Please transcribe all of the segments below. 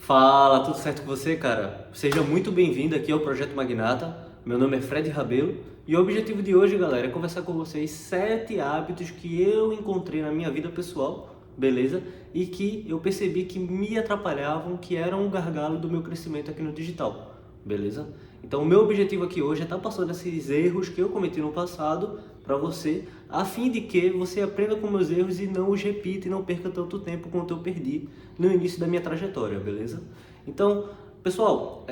Fala, tudo certo com você, cara? Seja muito bem-vindo aqui ao Projeto Magnata. Meu nome é Fred Rabelo e o objetivo de hoje, galera, é conversar com vocês 7 hábitos que eu encontrei na minha vida pessoal, beleza? E que eu percebi que me atrapalhavam, que eram um gargalo do meu crescimento aqui no digital, beleza? Então, o meu objetivo aqui hoje é estar passando esses erros que eu cometi no passado para você, a fim de que você aprenda com meus erros e não os repita e não perca tanto tempo quanto eu perdi no início da minha trajetória, beleza? Então, pessoal,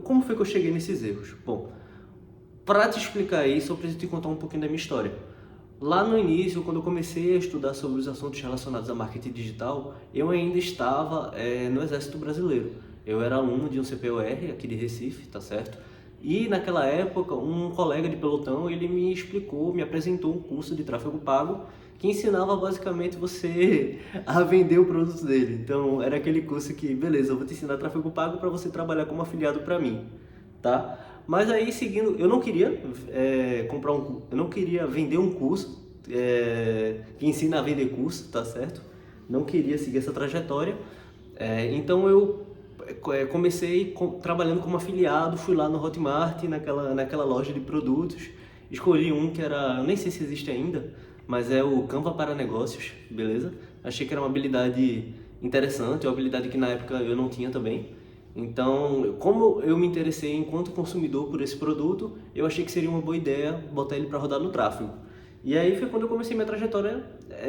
como foi que eu cheguei nesses erros? Bom, para te explicar isso, eu preciso te contar um pouquinho da minha história. Lá no início, quando eu comecei a estudar sobre os assuntos relacionados a marketing digital, eu ainda estava no Exército Brasileiro. Eu era aluno de um CPUR aqui de Recife, tá certo? E naquela época, um colega de pelotão, ele me explicou, me apresentou um curso de tráfego pago que ensinava basicamente você a vender o produto dele. Então, era aquele curso que, beleza, eu vou te ensinar tráfego pago para você trabalhar como afiliado para mim, tá? Mas aí seguindo, eu não queria eu não queria vender um curso que ensina a vender curso, tá certo? Não queria seguir essa trajetória. Então eu comecei trabalhando como afiliado, fui lá no Hotmart, naquela loja de produtos, escolhi um que era, eu nem sei se existe ainda, mas é o Canva para Negócios, beleza? Achei que era uma habilidade interessante, uma habilidade que na época eu não tinha também. Então, como eu me interessei enquanto consumidor por esse produto, eu achei que seria uma boa ideia botar ele para rodar no tráfego. E aí foi quando eu comecei minha trajetória,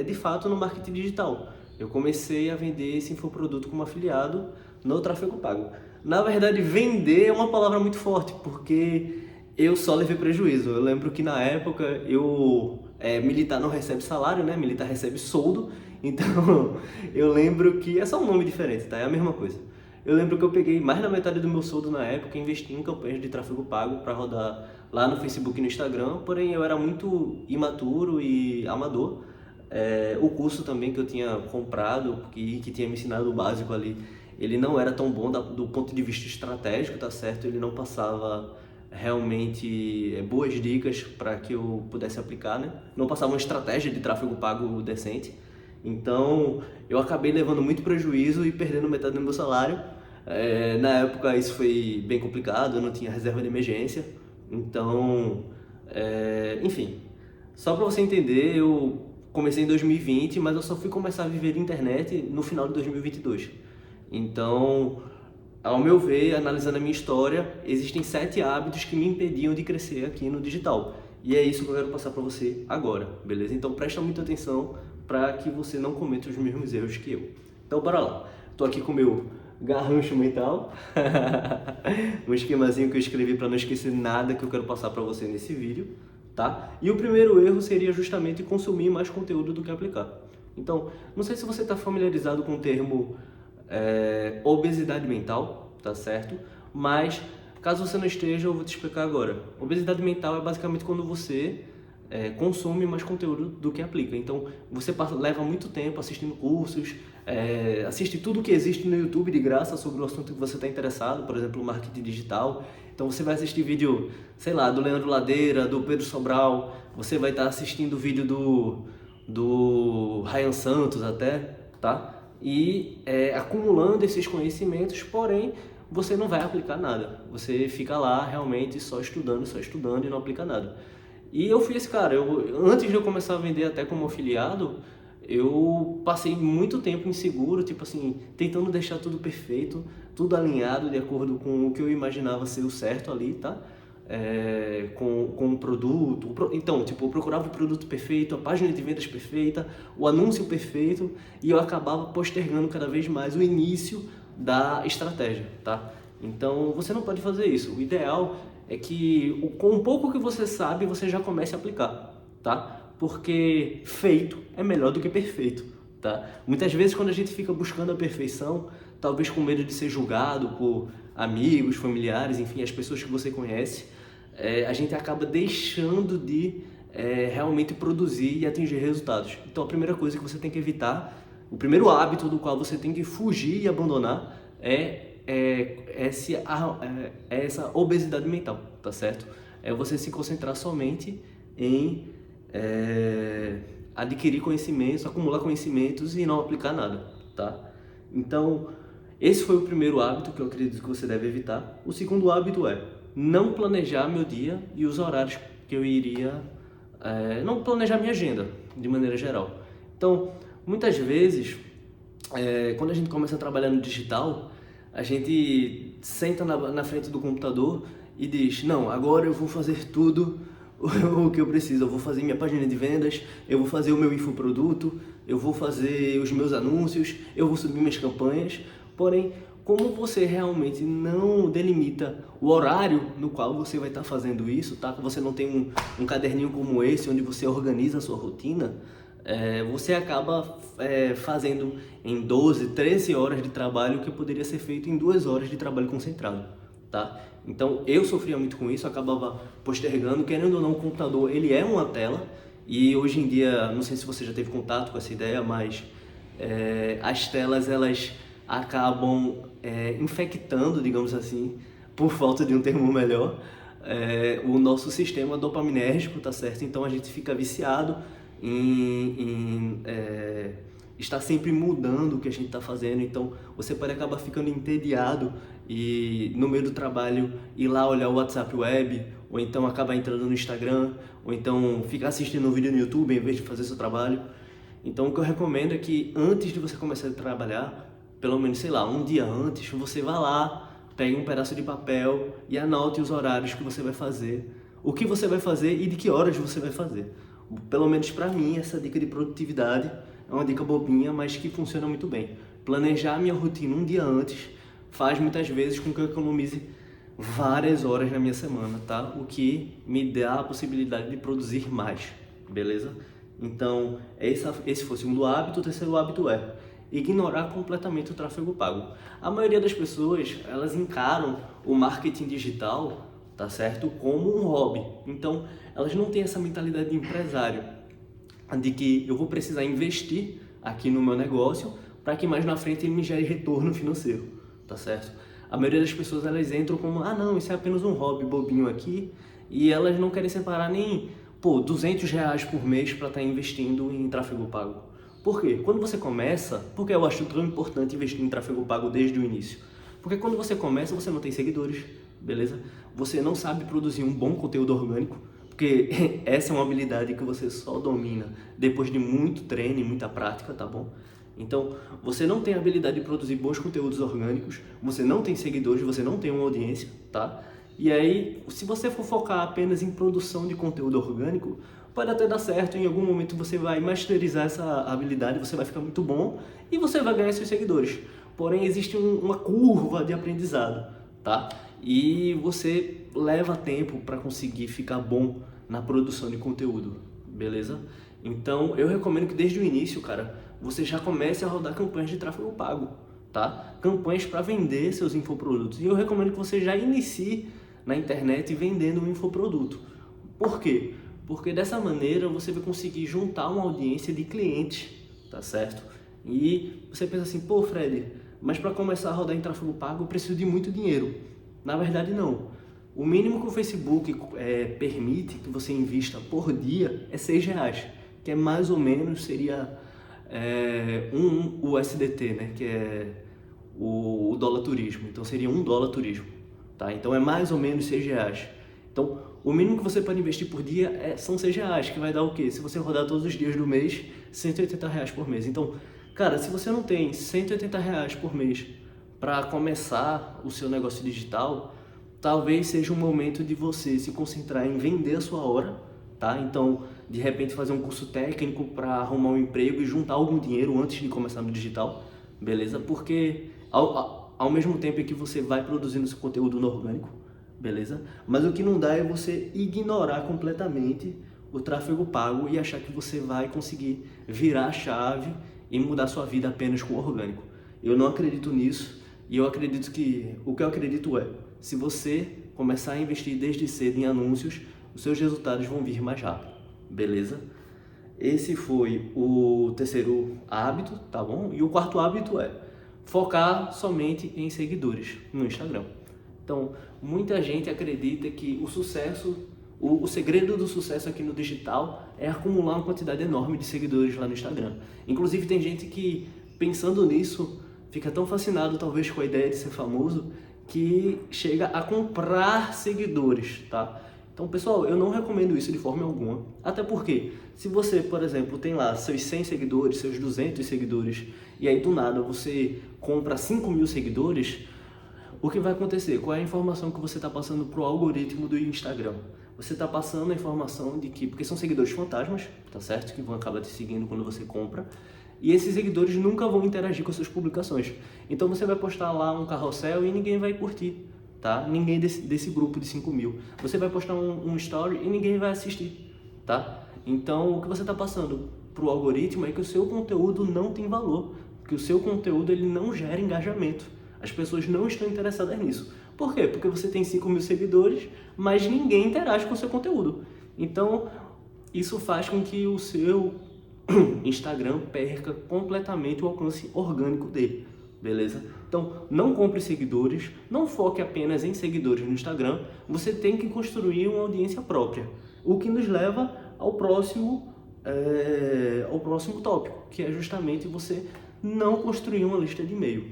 de fato, no marketing digital. Eu comecei a vender esse infoproduto como afiliado no tráfego pago. Na verdade, vender é uma palavra muito forte, porque eu só levei prejuízo. Eu lembro que na época militar não recebe salário, né? Militar recebe soldo. Então, eu lembro que é só um nome diferente, tá? É a mesma coisa. Eu lembro que eu peguei mais da metade do meu soldo na época e investi em campanhas de tráfego pago para rodar lá no Facebook e no Instagram, porém eu era muito imaturo e amador. O curso também que eu tinha comprado e que tinha me ensinado o básico ali, ele não era tão bom do ponto de vista estratégico, tá certo? Ele não passava realmente boas dicas para que eu pudesse aplicar, né? Não passava uma estratégia de tráfego pago decente. Então eu acabei levando muito prejuízo e perdendo metade do meu salário. Na época isso foi bem complicado, eu não tinha reserva de emergência. Então, enfim, só para você entender, eu comecei em 2020, mas eu só fui começar a viver de internet no final de 2022. Então, ao meu ver, analisando a minha história, existem 7 hábitos que me impediam de crescer aqui no digital. E é isso que eu quero passar para você agora, beleza? Então presta muita atenção para que você não cometa os mesmos erros que eu. Então bora lá. Tô aqui com o meu garrancho mental, um esquemazinho que eu escrevi para não esquecer nada que eu quero passar para você nesse vídeo, tá? E o primeiro erro seria justamente consumir mais conteúdo do que aplicar. Então, não sei se você está familiarizado com o termo obesidade mental, tá certo? Mas, caso você não esteja, eu vou te explicar agora. Obesidade mental é basicamente quando você consome mais conteúdo do que aplica. Então, você leva muito tempo assistindo cursos, assiste tudo que existe no YouTube de graça sobre o assunto que você está interessado, por exemplo, marketing digital. Então, você vai assistir vídeo, sei lá, do Leandro Ladeira, do Pedro Sobral, você vai estar assistindo vídeo do Ryan Santos até, tá? E acumulando esses conhecimentos, porém, você não vai aplicar nada. Você fica lá realmente só estudando e não aplica nada. E eu fui esse cara, antes de eu começar a vender até como afiliado, eu passei muito tempo inseguro, tipo assim, tentando deixar tudo perfeito, tudo alinhado de acordo com o que eu imaginava ser o certo ali, tá? Com o produto. Então, tipo, eu procurava o produto perfeito, a página de vendas perfeita, o anúncio perfeito, e eu acabava postergando cada vez mais o início da estratégia, tá? Então, você não pode fazer isso. O ideal é que com um pouco que você sabe, você já comece a aplicar, tá? Porque feito é melhor do que perfeito, tá? Muitas vezes quando a gente fica buscando a perfeição, talvez com medo de ser julgado por amigos, familiares, enfim, as pessoas que você conhece, a gente acaba deixando de realmente produzir e atingir resultados. Então a primeira coisa que você tem que evitar, o primeiro hábito do qual você tem que fugir e abandonar essa obesidade mental, tá certo? É você se concentrar somente em adquirir conhecimentos, acumular conhecimentos e não aplicar nada, tá? Então, Esse foi o primeiro hábito que eu acredito que você deve evitar. O segundo hábito é não planejar meu dia e os horários que eu iria... não planejar minha agenda, de maneira geral. Então, muitas vezes, quando a gente começa a trabalhar no digital, a gente senta na frente do computador e diz, não, agora eu vou fazer tudo o que eu preciso. Eu vou fazer minha página de vendas, eu vou fazer o meu infoproduto, eu vou fazer os meus anúncios, eu vou subir minhas campanhas. Porém, como você realmente não delimita o horário no qual você vai estar fazendo isso, tá? Você não tem um caderninho como esse, onde você organiza a sua rotina, você acaba fazendo em 12, 13 horas de trabalho o que poderia ser feito em 2 horas de trabalho concentrado, tá? Então, eu sofria muito com isso, acabava postergando, querendo ou não, o computador, ele é uma tela, e hoje em dia, não sei se você já teve contato com essa ideia, mas as telas, elas acabam infectando, digamos assim, por falta de um termo melhor, o nosso sistema dopaminérgico, tá certo? Então a gente fica viciado em estar sempre mudando o que a gente está fazendo. Então você pode acabar ficando entediado e no meio do trabalho ir lá olhar o WhatsApp web, ou então acabar entrando no Instagram, ou então ficar assistindo um vídeo no YouTube em vez de fazer seu trabalho. Então o que eu recomendo é que antes de você começar a trabalhar, pelo menos, sei lá, um dia antes, você vá lá, pegue um pedaço de papel e anote os horários que você vai fazer, o que você vai fazer e de que horas você vai fazer. Pelo menos para mim, essa dica de produtividade é uma dica bobinha, mas que funciona muito bem. Planejar a minha rotina um dia antes faz muitas vezes com que eu economize várias horas na minha semana, tá? O que me dá a possibilidade de produzir mais, beleza? Então, esse foi o segundo hábito. O terceiro hábito é ignorar completamente o tráfego pago. A maioria das pessoas, elas encaram o marketing digital, tá certo, como um hobby. Então, elas não têm essa mentalidade de empresário, de que eu vou precisar investir aqui no meu negócio para que mais na frente ele me gere retorno financeiro, tá certo? A maioria das pessoas, elas entram como, não, isso é apenas um hobby bobinho aqui, e elas não querem separar nem, R$200 por mês para estar investindo em tráfego pago. Por quê? Quando você começa, porque eu acho tão importante investir em tráfego pago desde o início? Porque quando você começa, você não tem seguidores, beleza? Você não sabe produzir um bom conteúdo orgânico, porque essa é uma habilidade que você só domina depois de muito treino e muita prática, tá bom? Então, você não tem a habilidade de produzir bons conteúdos orgânicos, você não tem seguidores, você não tem uma audiência, tá? E aí, se você for focar apenas em produção de conteúdo orgânico, pode até dar certo, em algum momento você vai masterizar essa habilidade, você vai ficar muito bom e você vai ganhar seus seguidores. Porém, existe uma curva de aprendizado, tá? E você leva tempo para conseguir ficar bom na produção de conteúdo, beleza? Então, eu recomendo que desde o início, cara, você já comece a rodar campanhas de tráfego pago, tá? Campanhas para vender seus infoprodutos. E eu recomendo que você já inicie na internet vendendo um infoproduto. Por quê? Porque dessa maneira você vai conseguir juntar uma audiência de clientes, tá certo? E você pensa assim, Fred, mas para começar a rodar em tráfego pago eu preciso de muito dinheiro. Na verdade não. O mínimo que o Facebook permite que você invista por dia é R$6, que é mais ou menos, seria um USDT, né? Que é o dólar turismo. Então seria $1 turismo, tá? Então é mais ou menos R$6. Então, o mínimo que você pode investir por dia são R$6, que vai dar o quê? Se você rodar todos os dias do mês, R$180 por mês. Então, cara, se você não tem R$180 por mês para começar o seu negócio digital, talvez seja um momento de você se concentrar em vender a sua hora, tá? Então, de repente fazer um curso técnico para arrumar um emprego e juntar algum dinheiro antes de começar no digital, beleza? Porque ao mesmo tempo que você vai produzindo seu conteúdo no orgânico, beleza? Mas o que não dá é você ignorar completamente o tráfego pago e achar que você vai conseguir virar a chave e mudar sua vida apenas com o orgânico. Eu não acredito nisso e eu acredito que o que eu acredito é, se você começar a investir desde cedo em anúncios, os seus resultados vão vir mais rápido, beleza? Esse foi o terceiro hábito, tá bom? E o quarto hábito é focar somente em seguidores no Instagram. Então, muita gente acredita que o sucesso, o segredo do sucesso aqui no digital é acumular uma quantidade enorme de seguidores lá no Instagram. Inclusive, tem gente que, pensando nisso, fica tão fascinado talvez com a ideia de ser famoso que chega a comprar seguidores, tá? Então, pessoal, eu não recomendo isso de forma alguma, até porque se você, por exemplo, tem lá seus 100 seguidores, seus 200 seguidores, e aí do nada você compra 5.000 seguidores, o que vai acontecer? Qual é a informação que você está passando para o algoritmo do Instagram? Você está passando a informação de que, porque são seguidores fantasmas, tá certo? Que vão acabar te seguindo quando você compra, e esses seguidores nunca vão interagir com as suas publicações. Então você vai postar lá um carrossel e ninguém vai curtir, tá? Ninguém desse grupo de 5.000. Você vai postar um story e ninguém vai assistir, tá? Então o que você está passando para o algoritmo é que o seu conteúdo não tem valor, que o seu conteúdo ele não gera engajamento. As pessoas não estão interessadas nisso. Por quê? Porque você tem 5.000 seguidores, mas ninguém interage com o seu conteúdo. Então isso faz com que o seu Instagram perca completamente o alcance orgânico dele, beleza? Então, não compre seguidores, não foque apenas em seguidores no Instagram, você tem que construir uma audiência própria, o que nos leva ao próximo tópico, que é justamente você não construir uma lista de e-mail.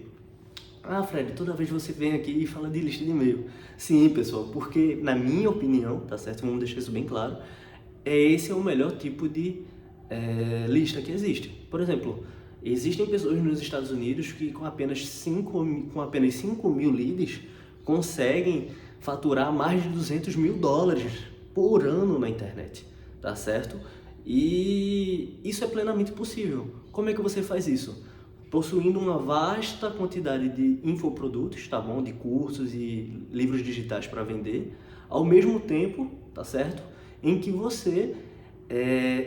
Ah, Fred, toda vez você vem aqui e fala de lista de e-mail. Sim, pessoal, porque na minha opinião, tá certo? Vamos deixar isso bem claro, esse é o melhor tipo de lista que existe. Por exemplo, existem pessoas nos Estados Unidos que com apenas 5.000 leads conseguem faturar mais de $200.000 por ano na internet, tá certo? E isso é plenamente possível. Como é que você faz isso? Possuindo uma vasta quantidade de infoprodutos, tá bom? De cursos e livros digitais para vender, ao mesmo tempo, tá certo? Em que você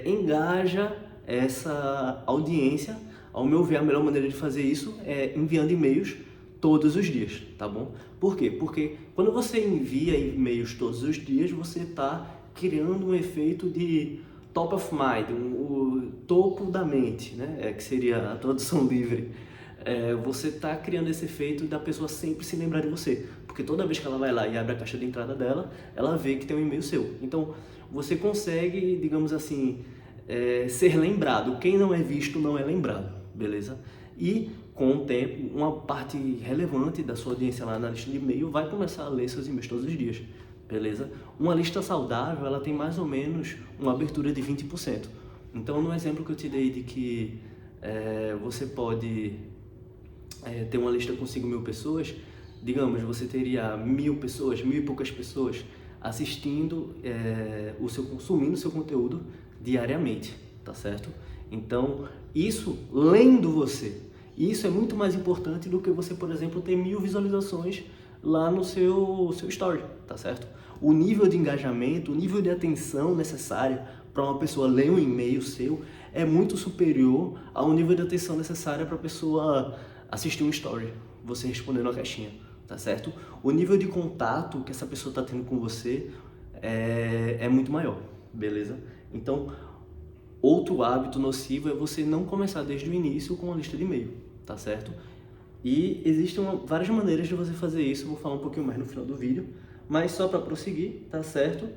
engaja essa audiência. Ao meu ver, a melhor maneira de fazer isso é enviando e-mails todos os dias, tá bom? Por quê? Porque quando você envia e-mails todos os dias, você está criando um efeito de top of mind, o topo da mente, né? Que seria a tradução livre. Você está criando esse efeito da pessoa sempre se lembrar de você, porque toda vez que ela vai lá e abre a caixa de entrada dela, ela vê que tem um e-mail seu. Então, você consegue, digamos assim, ser lembrado. Quem não é visto não é lembrado, beleza? E com o tempo, uma parte relevante da sua audiência lá na lista de e-mail vai começar a ler seus e-mails todos os dias, beleza? Uma lista saudável, ela tem mais ou menos uma abertura de 20%. Então, no exemplo que eu te dei de que você pode ter uma lista com 5.000 pessoas, digamos, você teria 1.000 pessoas, 1.000 e poucas pessoas assistindo, consumindo o seu conteúdo diariamente, tá certo? Então, isso lendo você, isso é muito mais importante do que você, por exemplo, ter 1.000 visualizações lá no seu story, tá certo? O nível de engajamento, o nível de atenção necessária para uma pessoa ler um e-mail seu é muito superior ao nível de atenção necessária para a pessoa assistir um story, você respondendo a caixinha, tá certo? O nível de contato que essa pessoa está tendo com você é muito maior, beleza? Então, outro hábito nocivo é você não começar desde o início com uma lista de e-mail, tá certo? E existem várias maneiras de você fazer isso, eu vou falar um pouquinho mais no final do vídeo, mas só para prosseguir, tá certo?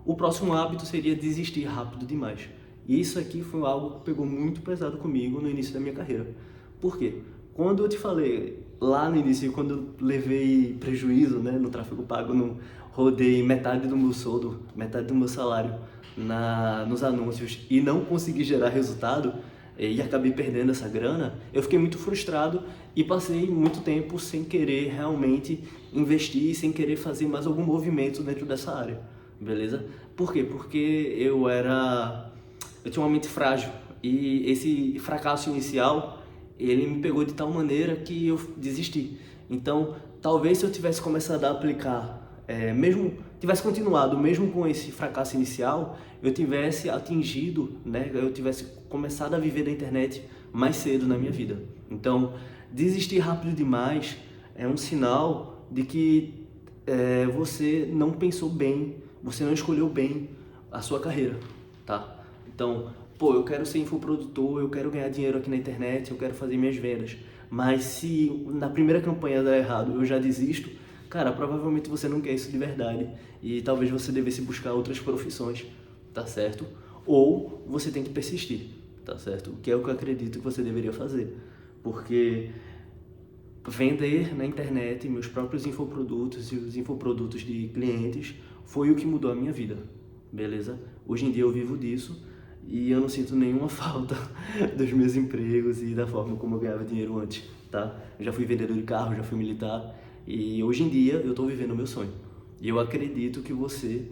O próximo hábito seria desistir rápido demais. E isso aqui foi algo que pegou muito pesado comigo no início da minha carreira. Por quê? Quando eu te falei lá no início, quando eu levei prejuízo, né, no tráfego pago, rodei metade do meu soldo, metade do meu salário nos anúncios e não consegui gerar resultado e acabei perdendo essa grana, eu fiquei muito frustrado e passei muito tempo sem querer realmente investir, sem querer fazer mais algum movimento dentro dessa área, beleza? Por quê? Porque eu tinha uma mente frágil e esse fracasso inicial, ele me pegou de tal maneira que eu desisti. Então, talvez se eu tivesse começado a aplicar, tivesse continuado mesmo com esse fracasso inicial, eu tivesse atingido, né, eu tivesse começado a viver da internet mais cedo na minha vida. Então, desistir rápido demais é um sinal de que você não pensou bem, você não escolheu bem a sua carreira, tá? Então, eu quero ser infoprodutor, eu quero ganhar dinheiro aqui na internet, eu quero fazer minhas vendas, mas se na primeira campanha der errado eu já desisto, cara, provavelmente você não quer isso de verdade e talvez você devesse buscar outras profissões, tá certo? Ou você tem que persistir, tá certo? Que é o que eu acredito que você deveria fazer. porque vender na internet meus próprios infoprodutos e os infoprodutos de clientes foi o que mudou a minha vida, beleza? Hoje em dia eu vivo disso e eu não sinto nenhuma falta dos meus empregos e da forma como eu ganhava dinheiro antes, tá? Eu já fui vendedor de carro, já fui militar e hoje em dia eu estou vivendo o meu sonho. E eu acredito que você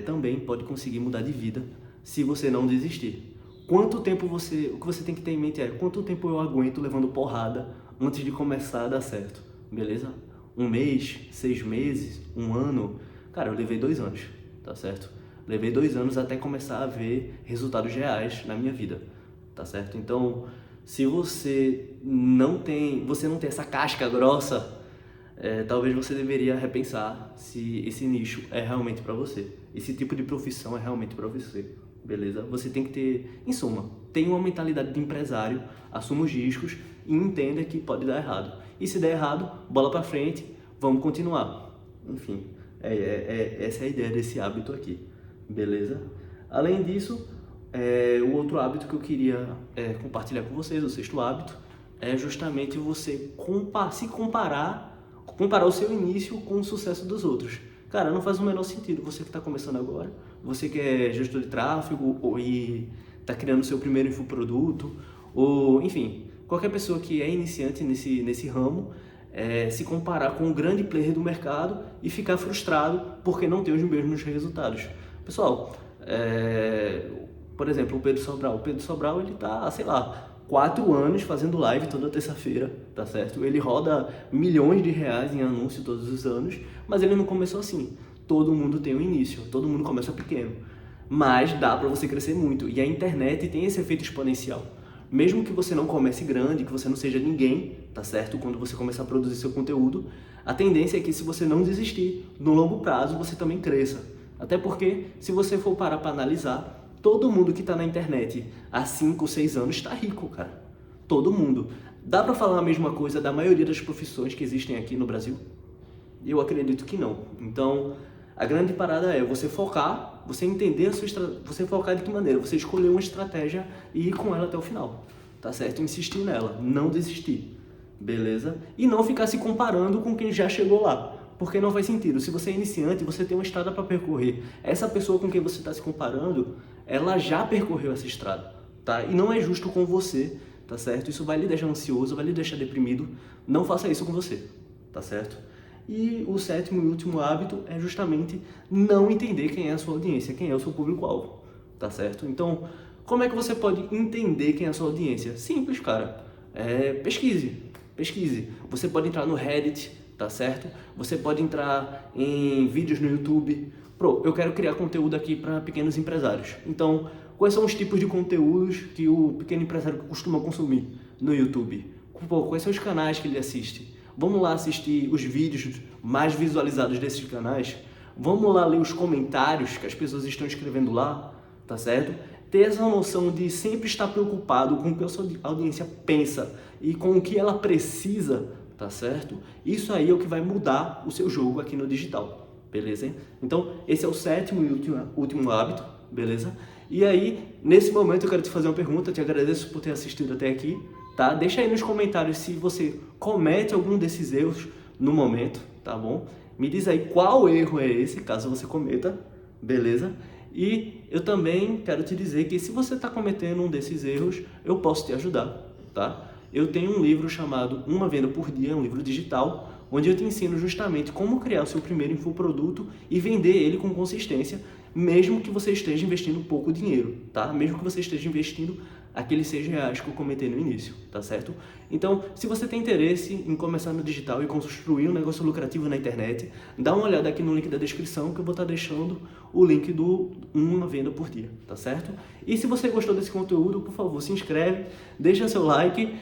também pode conseguir mudar de vida se você não desistir. O que você tem que ter em mente é quanto tempo eu aguento levando porrada antes de começar a dar certo, beleza? 1 mês, 6 meses, 1 ano, cara, eu levei 2 anos, tá certo? Levei 2 anos até começar a ver resultados reais na minha vida, tá certo? Então, se você não tem essa casca grossa, talvez você deveria repensar se esse nicho é realmente para você, esse tipo de profissão é realmente para você, beleza? Você tem que ter, em suma, tenha uma mentalidade de empresário, assuma os riscos e entenda que pode dar errado. E se der errado, bola para frente, vamos continuar. Enfim, essa é a ideia desse hábito aqui, beleza? Além disso, o outro hábito que eu queria compartilhar com vocês, o 6º hábito, é justamente você comparar o seu início com o sucesso dos outros. Cara, não faz o menor sentido você que está começando agora, você que é gestor de tráfego e está criando o seu primeiro infoproduto, ou enfim, qualquer pessoa que é iniciante nesse ramo, se comparar com um grande player do mercado e ficar frustrado porque não tem os mesmos resultados. Pessoal, por exemplo, o Pedro Sobral, ele tá, sei lá, 4 anos fazendo live toda terça-feira, tá certo? Ele roda milhões de reais em anúncio todos os anos, mas ele não começou assim. Todo mundo tem um início, todo mundo começa pequeno, mas dá para você crescer muito. E a internet tem esse efeito exponencial. Mesmo que você não comece grande, que você não seja ninguém, tá certo? Quando você começar a produzir seu conteúdo, a tendência é que se você não desistir, no longo prazo você também cresça. Até porque, se você for parar para analisar, todo mundo que está na internet há 5 ou 6 anos está rico, cara. Todo mundo. Dá para falar a mesma coisa da maioria das profissões que existem aqui no Brasil? Eu acredito que não. Então, a grande parada é você focar, você entender você focar de que maneira, você escolher uma estratégia e ir com ela até o final, tá certo? Insistir nela, não desistir, beleza? E não ficar se comparando com quem já chegou lá, porque não faz sentido. Se você é iniciante, você tem uma estrada para percorrer. Essa pessoa com quem você está se comparando, ela já percorreu essa estrada, tá? E não é justo com você, tá certo? Isso vai lhe deixar ansioso, vai lhe deixar deprimido. Não faça isso com você, tá certo? E o 7º e último hábito é justamente não entender quem é a sua audiência, quem é o seu público-alvo, tá certo? Então, como é que você pode entender quem é a sua audiência? Simples, cara. Pesquise. Você pode entrar no Reddit, tá certo? Você pode entrar em vídeos no YouTube. Eu quero criar conteúdo aqui para pequenos empresários. Então, quais são os tipos de conteúdos que o pequeno empresário costuma consumir no YouTube? Quais são os canais que ele assiste? Vamos lá assistir os vídeos mais visualizados desses canais. Vamos lá ler os comentários que as pessoas estão escrevendo lá, tá certo? Ter essa noção de sempre estar preocupado com o que a sua audiência pensa e com o que ela precisa, tá certo? Isso aí é o que vai mudar o seu jogo aqui no digital, beleza? Então, esse é o 7º e último hábito, beleza? E aí, nesse momento eu quero te fazer uma pergunta, te agradeço por ter assistido até aqui, tá? Deixa aí nos comentários se você comete algum desses erros no momento, tá bom? Me diz aí qual erro é esse, caso você cometa, beleza? E eu também quero te dizer que se você está cometendo um desses erros, eu posso te ajudar, tá? Eu tenho um livro chamado Uma Venda por Dia, um livro digital, onde eu te ensino justamente como criar o seu primeiro infoproduto e vender ele com consistência, mesmo que você esteja investindo pouco dinheiro, tá? Mesmo que você esteja investindo aqueles 6 reais que eu comentei no início, tá certo? Então, se você tem interesse em começar no digital e construir um negócio lucrativo na internet, dá uma olhada aqui no link da descrição que eu vou estar deixando o link do Uma Venda por Dia, tá certo? E se você gostou desse conteúdo, por favor, se inscreve, deixa seu like